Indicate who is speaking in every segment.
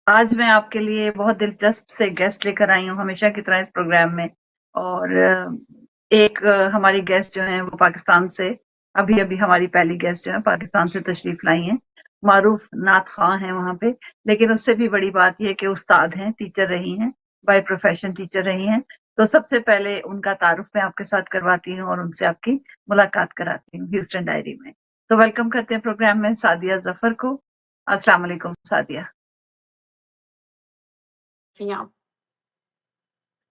Speaker 1: آج میں آپ کے لیے بہت دلچسپ سے گیسٹ لے کر آئی ہوں ہمیشہ کی طرح اس پروگرام میں، اور ایک ہماری گیسٹ جو ہیں وہ پاکستان سے، ابھی ہماری پہلی گیسٹ جو ہے پاکستان سے تشریف لائی ہیں، معروف نعت خواں ہیں وہاں پہ، لیکن اس سے بھی بڑی بات یہ کہ استاد ہیں، ٹیچر رہی ہیں، بائی پروفیشن ٹیچر رہی ہیں۔ تو سب سے پہلے ان کا تعارف میں آپ کے ساتھ کرواتی ہوں اور ان سے آپ کی ملاقات کراتی ہوں ہیوسٹن ڈائری میں۔ تو ویلکم کرتے ہیں پروگرام میں سعدیہ ظفر کو۔ السلام علیکم سعدیہ۔
Speaker 2: جی آپ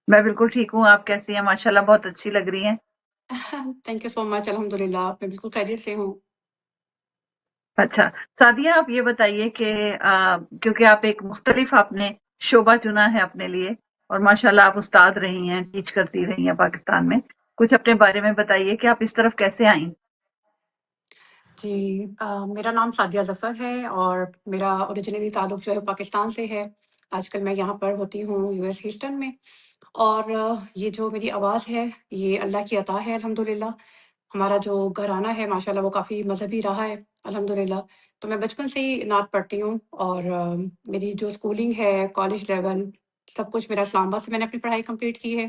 Speaker 1: میں بالکل ٹھیک ہوں، آپ کیسی ہیں؟ ماشاءاللہ بہت اچھی لگ رہی ہیں۔
Speaker 2: تھینک یو سو مچ، الحمد للہ میں بالکل خیریت سے ہوں۔
Speaker 1: اچھا سعدیہ، آپ یہ بتائیے کہ کیونکہ آپ ایک مختلف آپ نے شعبہ چنا ہے اپنے لیے، اور ماشاءاللہ آپ استاد رہی ہیں، ٹیچ کرتی رہی ہیں پاکستان میں، کچھ اپنے بارے میں بتائیے کہ آپ اس طرف کیسے آئیں؟
Speaker 2: جی میرا نام سعدیہ ظفر ہے اور میرا اوریجنلی تعلق جو ہے پاکستان سے ہے۔ آج کل میں یہاں پر ہوتی ہوں یو ایس ہیوسٹن میں، اور یہ جو میری آواز ہے یہ اللہ کی عطا ہے الحمد للہ۔ ہمارا جو گھرانہ ہے ماشاءاللہ وہ کافی مذہبی رہا ہے الحمد للہ۔ تو میں بچپن سے ہی نعت پڑھتی ہوں، اور میری جو اسکولنگ ہے، کالج لیول، سب کچھ میرا اسلام آباد سے میں نے اپنی پڑھائی کمپلیٹ کی ہے۔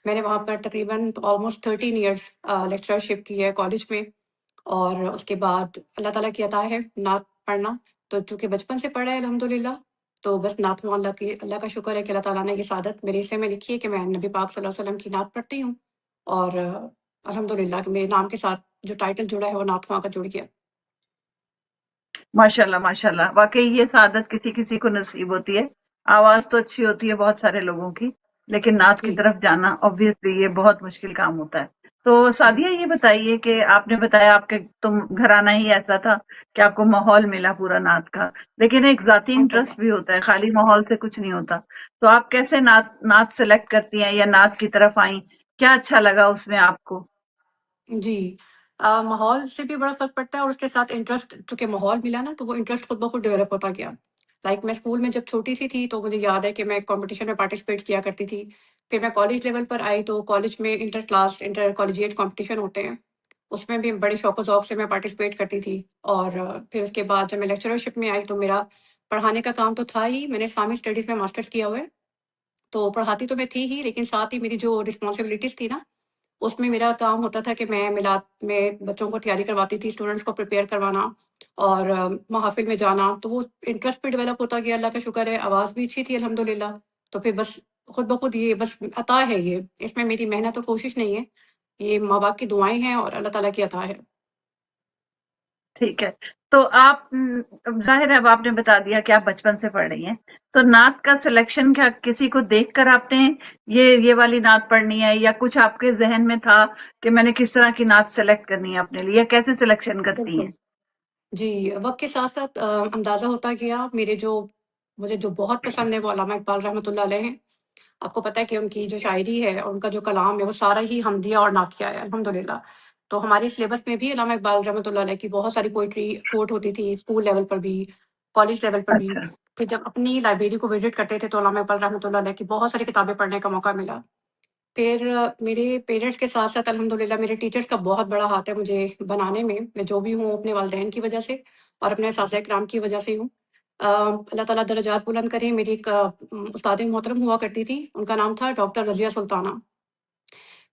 Speaker 2: میں نے وہاں پر تقریباً آلموسٹ 13 ایئرس لیکچرشپ کی ہے کالج میں، اور اس کے بعد اللہ تعالیٰ کی عطا ہے نعت پڑھنا۔ تو چونکہ بچپن سے پڑھا ہے الحمد للہ، تو بس نعت میں اللہ کا شکر ہے کہ اللہ تعالیٰ نے یہ سعادت میرے حصے میں لکھی ہے کہ میں نبی پاک صلی اللہ علیہ وسلم کی نعت پڑھتی ہوں، اور الحمد للہ کہ میرے نام کے ساتھ جو ٹائٹل جڑا ہے وہ نعت خواں کا جڑ گیا۔
Speaker 1: ماشاءاللہ ماشاءاللہ، واقعی یہ سعادت کسی کسی کو نصیب ہوتی ہے۔ آواز تو اچھی ہوتی ہے بہت سارے لوگوں کی، لیکن نعت کی
Speaker 2: جی
Speaker 1: طرف جانا obviously یہ بہت مشکل کام ہوتا ہے۔ تو
Speaker 2: جی
Speaker 1: سعدیہ یہ بتائیے کہ آپ نے بتایا آپ کے تم گھرانہ ہی ایسا تھا کہ آپ کو ماحول ملا پورا نعت کا، لیکن ایک ذاتی
Speaker 2: ماشاء اللہ۔
Speaker 1: انٹرسٹ بھی ہوتا ہے، خالی ماحول سے کچھ نہیں ہوتا۔ تو آپ کیسے نعت سلیکٹ کرتی ہیں یا نعت کی طرف آئیں؟ کیا اچھا لگا اس میں آپ کو؟
Speaker 2: جی ماحول سے بھی بڑا فرق پڑتا ہے، اور اس کے ساتھ انٹرسٹ، چونکہ ماحول ملا نا تو وہ انٹرسٹ خود بخود ڈیولپ ہوتا گیا۔ لائک میں اسکول میں جب چھوٹی سی تھی تو مجھے یاد ہے کہ میں کمپٹیشن میں پارٹیسپیٹ کیا کرتی تھی۔ پھر میں کالج لیول پر آئی تو کالج میں inter class inter collegiate competition ہوتے ہیں، اس میں بھی بڑے شوق و ذوق سے میں پارٹیسپیٹ کرتی تھی۔ اور پھر اس کے بعد جب میں لیکچرشپ میں آئی تو میرا پڑھانے کا کام تو تھا ہی، میں نے اسلامک اسٹڈیز میں ماسٹرز کیا ہوا ہے، تو پڑھاتی تو میں تھی ہی، لیکن ساتھ ہی میری جو رسپانسبلٹیز تھی نا، اس میں میرا کام ہوتا تھا کہ میں میلاد میں بچوں کو تیاری کرواتی تھی، اسٹوڈنٹس کو پریپیئر کروانا، اور محافل میں جانا، تو وہ انٹرسٹ بھی ڈیولپ ہوتا گیا، اللہ کا شکر ہے آواز بھی اچھی تھی الحمد للہ۔ تو پھر بس خود بخود یہ بس عطا ہے، یہ اس میں میری محنت اور کوشش نہیں ہے، یہ ماں باپ کی دعائیں ہیں اور اللہ تعالیٰ کی عطا ہے۔
Speaker 1: ٹھیک ہے، تو آپ ظاہر ہے اب آپ نے بتا دیا کہ آپ بچپن سے پڑھ رہی ہیں، تو نعت کا سلیکشن کیا کسی کو دیکھ کر آپ نے یہ والی نعت پڑھنی ہے، یا کچھ آپ کے ذہن میں تھا کہ میں نے کس طرح کی نعت سلیکٹ کرنی ہے اپنے لیے، یا کیسے سلیکشن کرتی
Speaker 2: بالکل
Speaker 1: ہیں؟
Speaker 2: جی، وقت کے ساتھ ساتھ اندازہ ہوتا گیا۔ مجھے جو بہت پسند ہے وہ علامہ اقبال رحمۃ اللہ علیہ ہیں۔ آپ کو پتہ ہے کہ ان کی جو شاعری ہے اور ان کا جو کلام ہے وہ سارا ہی حمدیہ اور نعتیہ ہے الحمد للہ۔ تو ہمارے سلیبس میں بھی علامہ اقبال رحمۃ اللہ علیہ کی بہت ساری پوئٹری کوٹ ہوتی تھی، اسکول لیول پر بھی، کالج لیول پر بھی۔
Speaker 1: اچھا
Speaker 2: پھر جب اپنی لائبریری کو وزٹ کرتے تھے تو علامہ اقبال رحمۃ اللہ علیہ کی بہت ساری کتابیں پڑھنے کا موقع ملا۔ پھر میرے پیرنٹس کے ساتھ ساتھ الحمد للہ میرے ٹیچرس کا بہت بڑا ہاتھ ہے مجھے بنانے میں، میں جو بھی ہوں اپنے والدین کی وجہ سے اور اپنے اساتذہ کرام کی وجہ سے ہوں۔ اللہ تعالیٰ درجات بلند کرے۔ میری ایک استاد محترم ہوا کرتی تھی، ان کا نام تھا ڈاکٹر رضیہ سلطانہ۔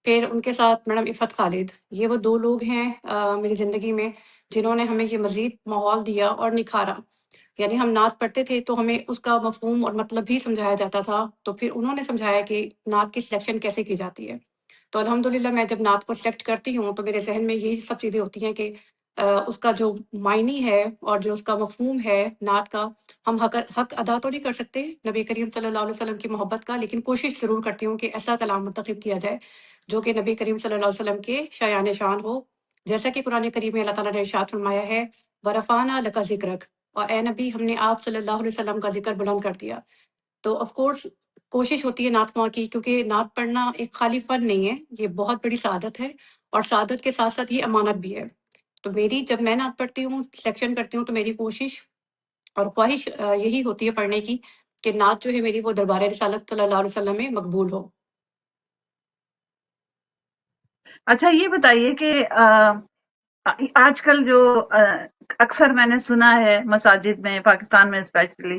Speaker 2: پھر ان کے ساتھ میڈم عفت خالد، یہ وہ دو لوگ ہیں میری زندگی میں جنہوں نے ہمیں یہ مزید ماحول دیا اور نکھارا۔ یعنی ہم نعت پڑھتے تھے تو ہمیں اس کا مفہوم اور مطلب بھی سمجھایا جاتا تھا، تو پھر انہوں نے سمجھایا کہ نعت کی سلیکشن کیسے کی جاتی ہے۔ تو الحمد للہ میں جب نعت کو سلیکٹ کرتی ہوں تو میرے ذہن میں یہی سب چیزیں ہوتی ہیں کہ اس کا جو معنی ہے اور جو اس کا مفہوم ہے نعت کا، ہم حق ادا تو نہیں کر سکتے نبی کریم صلی اللہ علیہ وسلم کی محبت کا، لیکن کوشش ضرور کرتی ہوں کہ ایسا کلام منتخب کیا جائے جو کہ نبی کریم صلی اللہ علیہ وسلم کے شایان شان ہو، جیسا کہ قرآن کریم میں اللہ تعالیٰ نے ارشاد فرمایا ہے ورفعنا لک ذکرک، اور اے نبی ہم نے آپ صلی اللہ علیہ وسلم کا ذکر بلند کر دیا۔ تو آف کورس کوشش ہوتی ہے نعت خواں کی، کیونکہ نعت پڑھنا ایک خالی فن نہیں ہے، یہ بہت بڑی سعادت ہے، اور سعادت کے ساتھ ساتھ یہ امانت بھی ہے۔ تو میری جب میں نعت پڑھتی ہوں، سلیکشن کرتی ہوں، تو میری کوشش اور خواہش یہی ہوتی ہے پڑھنے کی کہ نعت جو ہے میری وہ دربار رسالت صلی اللہ علیہ وسلم میں مقبول ہو۔
Speaker 1: اچھا یہ بتائیے کہ آج کل جو اکثر میں نے سنا ہے مساجد میں پاکستان میں اسپیشلی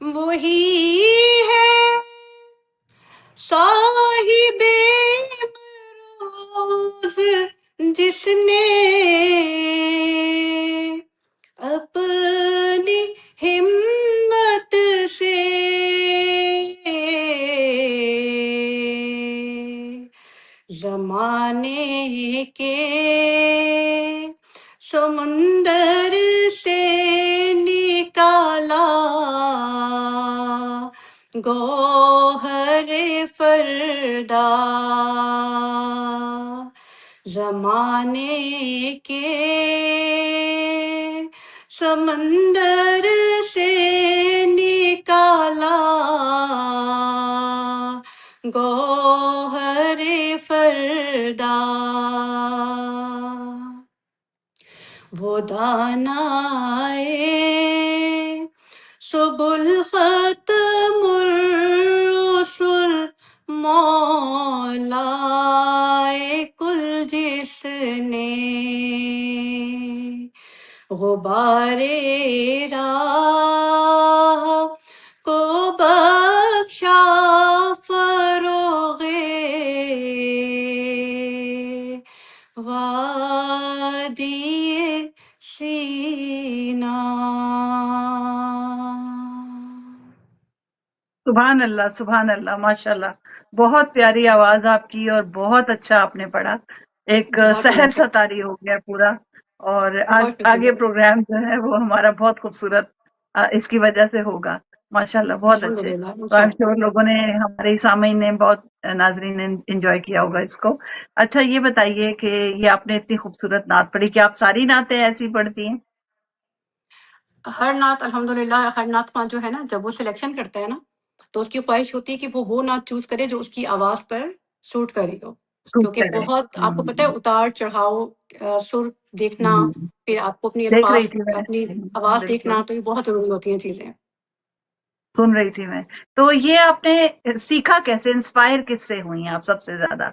Speaker 2: وہی ہے صاحب امروز، جس نے اپنی ہمت سے زمانے کے سمندر سے نکالا گوہر فردا، زمانے کے سمندر سے نکالا گوہر فردا، وہ دانائے سبل ختم الرسل مولائے کل، جس نے غبار راہ کو بخشا فروغ وادی سینا۔
Speaker 1: سبحان اللہ، سبحان اللہ، ماشاء اللہ، بہت پیاری آواز آپ کی اور بہت اچھا آپ نے پڑھا، ایک
Speaker 2: جزاک اللہ
Speaker 1: سحر
Speaker 2: خیر،
Speaker 1: سا طاری ہو گیا پورا، اور
Speaker 2: بہت
Speaker 1: آگے
Speaker 2: شکریہ،
Speaker 1: پروگرام جو ہے وہ ہمارا بہت خوبصورت اس کی وجہ سے ہوگا، ماشاء اللہ، بہت اچھے۔
Speaker 2: الحمدللہ،
Speaker 1: تو آئی ایم
Speaker 2: انشاءاللہ۔
Speaker 1: شیور لوگوں نے، ہمارے سامعین نے، بہت ناظرین نے انجوائے کیا ہوگا اس کو۔ اچھا یہ بتائیے کہ یہ آپ نے اتنی خوبصورت نعت پڑھی، کہ آپ ساری نعتیں ایسی پڑھتی ہیں؟
Speaker 2: ہر نعت الحمدللہ، ہر نعت خواں جو ہے نا، جب وہ سلیکشن کرتا ہے نا، تو اس کی خواہش ہوتی ہے کہ وہ نعت چوز کرے جو اس کی آواز پر سوٹ کری ہو،
Speaker 1: سوٹ
Speaker 2: کیونکہ
Speaker 1: کرے۔
Speaker 2: بہت آپ کو پتہ ہے اتار چڑھاؤ، سر دیکھنا،
Speaker 1: ہوں،
Speaker 2: پھر آپ کو اپنی
Speaker 1: دیکھ
Speaker 2: الفاظ،
Speaker 1: رہی تھی میں،
Speaker 2: اپنی آواز
Speaker 1: بالکل
Speaker 2: دیکھنا، تو یہ بہت ضروری ہوتی ہیں چیزیں۔
Speaker 1: سن رہی تھی میں۔ تو یہ آپ نے سیکھا کیسے، انسپائر کس سے ہوئی ہیں آپ سب سے زیادہ؟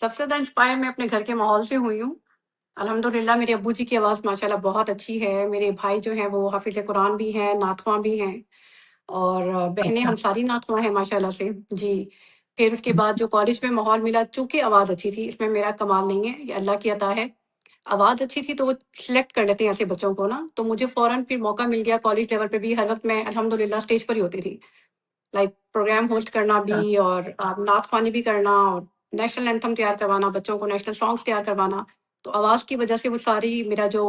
Speaker 2: سب سے زیادہ انسپائر میں اپنے گھر کے ماحول سے ہوئی ہوں۔ الحمدللہ میرے ابو جی کی آواز ماشاءاللہ بہت اچھی ہے، میرے بھائی جو ہیں وہ حافظ قرآن بھی ہیں، نعت خواں بھی ہیں، اور بہنیں
Speaker 1: اچھا،
Speaker 2: ہم ساری نعت خواں ہیں ماشاءاللہ سے جی۔ پھر اس کے بعد جو کالج میں ماحول ملا، چونکہ آواز اچھی تھی، اس میں میرا کمال نہیں ہے، یہ اللہ کی عطا ہے، آواز اچھی تھی تو وہ سلیکٹ کر لیتے ہیں ایسے بچوں کو نا، تو مجھے فوراً پھر موقع مل گیا کالج لیول پہ بھی، ہر وقت میں الحمدللہ اسٹیج پر ہی ہوتی تھی، لائک پروگرام ہوسٹ کرنا بھی،
Speaker 1: اچھا۔
Speaker 2: اور نعت خوانی بھی کرنا، اور نیشنل اینتھم تیار کروانا، بچوں کو نیشنل سانگس تیار کروانا، تو آواز کی وجہ سے وہ ساری میرا جو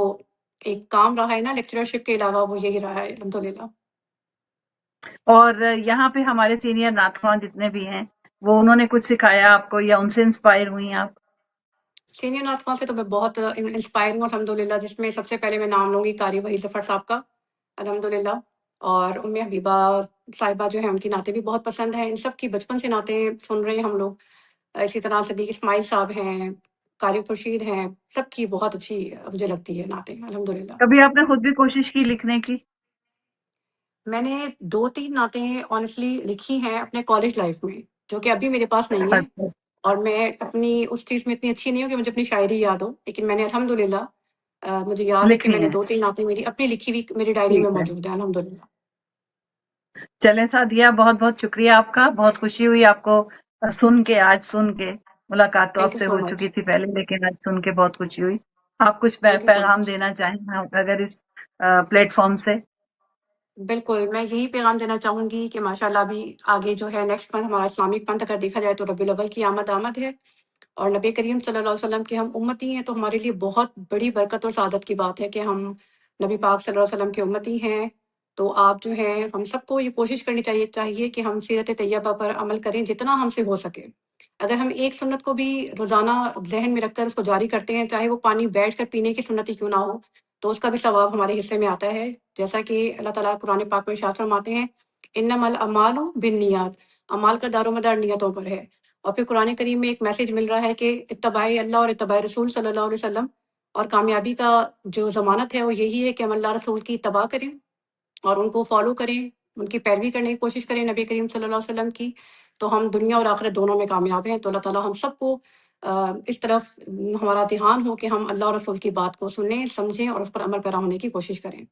Speaker 2: ایک کام رہا ہے نا لیکچرشپ کے علاوہ، وہ یہی رہا ہے الحمدللہ۔
Speaker 1: اور یہاں پہ ہمارے سینئر نعت خواں جتنے بھی ہیں، وہ انہوں نے کچھ سکھایا آپ کو، یا ان سے انسپائر ہوئی آپ؟
Speaker 2: سینئر نعت خواں سے تو میں بہت انسپائر ہوں الحمدللہ، جس میں سب سے پہلے میں نام لوں گی قاری وحید ظفر صاحب کا الحمدللہ، اور ام حبیبہ صاحبہ جو ہیں ان کی نعتیں بھی بہت پسند ہیں، ان سب کی بچپن سے نعتیں سن رہے ہیں ہم لوگ، اسی طرح صدیق اسماعیل صاحب ہیں، قاری خورشید ہیں، سب کی بہت اچھی مجھے لگتی ہے نعتیں الحمدللہ۔
Speaker 1: کبھی آپ نے خود بھی کوشش کی لکھنے کی؟
Speaker 2: میں نے 2-3 نعتیں آنیسٹلی لکھی ہیں اپنے کالج لائف میں، جو کہ ابھی میرے پاس نہیں ہیں،
Speaker 1: اچھا،
Speaker 2: اور میں اپنی اس چیز میں اتنی اچھی نہیں ہوں کہ مجھے اپنی شاعری یاد ہو، لیکن میں نے الحمدللہ مجھے یاد ہے کہ میں
Speaker 1: لکھی
Speaker 2: نے
Speaker 1: ہیں،
Speaker 2: 2-3 نعتیں میری اپنی لکھی ہوئی میری ڈائری میں
Speaker 1: ٹھیک ہے۔
Speaker 2: موجود ہیں الحمدللہ۔
Speaker 1: چلیں سعدیہ، بہت بہت شکریہ آپ کا، بہت خوشی ہوئی آپ کو سن کے، آج سن کے، ملاقات تو آپ
Speaker 2: تھینک یو
Speaker 1: سے
Speaker 2: سو
Speaker 1: ہو
Speaker 2: مچ،
Speaker 1: چکی تھی پہلے، لیکن آج سن کے بہت خوشی ہوئی۔ آپ کچھ
Speaker 2: تھینک یو سو
Speaker 1: پیغام
Speaker 2: مچ۔
Speaker 1: دینا چاہیں اگر اس پلیٹ فارم سے؟
Speaker 2: بالکل، میں یہی پیغام دینا چاہوں گی کہ ماشاءاللہ ابھی آگے جو ہے نیکسٹ منتھ ہمارا اسلامک منتھ اگر دیکھا جائے تو ربیع الاول کی آمد ہے، اور نبی کریم صلی اللہ علیہ وسلم کے ہم امتی ہیں، تو ہمارے لیے بہت بڑی برکت اور سعادت کی بات ہے کہ ہم نبی پاک صلی اللہ علیہ وسلم کے امتی ہیں، تو آپ جو ہیں ہم سب کو یہ کوشش کرنی چاہیے کہ ہم سیرت طیبہ پر عمل کریں جتنا ہم سے ہو سکے۔ اگر ہم ایک سنت کو بھی روزانہ ذہن میں رکھ کر اس کو جاری کرتے ہیں، چاہے وہ پانی بیٹھ کر پینے کی سنت ہی کیوں نہ ہو، تو اس کا بھی ثواب ہمارے حصے میں آتا ہے، جیسا کہ اللہ تعالیٰ قرآن پاک میں ارشاد فرماتے ہیں، انما الاعمال بالنیات، اعمال کا دار و مدار نیتوں پر ہے، اور پھر قرآن کریم میں ایک میسج مل رہا ہے کہ اتباع اللہ اور اتباع رسول صلی اللہ علیہ وسلم، اور کامیابی کا جو ضمانت ہے وہ یہی ہے کہ ہم اللہ رسول کی اتباع کریں اور ان کو فالو کریں، ان کی پیروی کرنے کی کوشش کریں نبی کریم صلی اللہ علیہ وسلم کی، تو ہم دنیا اور آخرت دونوں میں کامیاب ہیں۔ تو اللہ تعالیٰ ہم سب کو اس طرف ہمارا دھیان ہو کہ ہم اللہ اور رسول کی بات کو سنیں، سمجھیں اور اس پر عمل پیرا ہونے کی کوشش کریں۔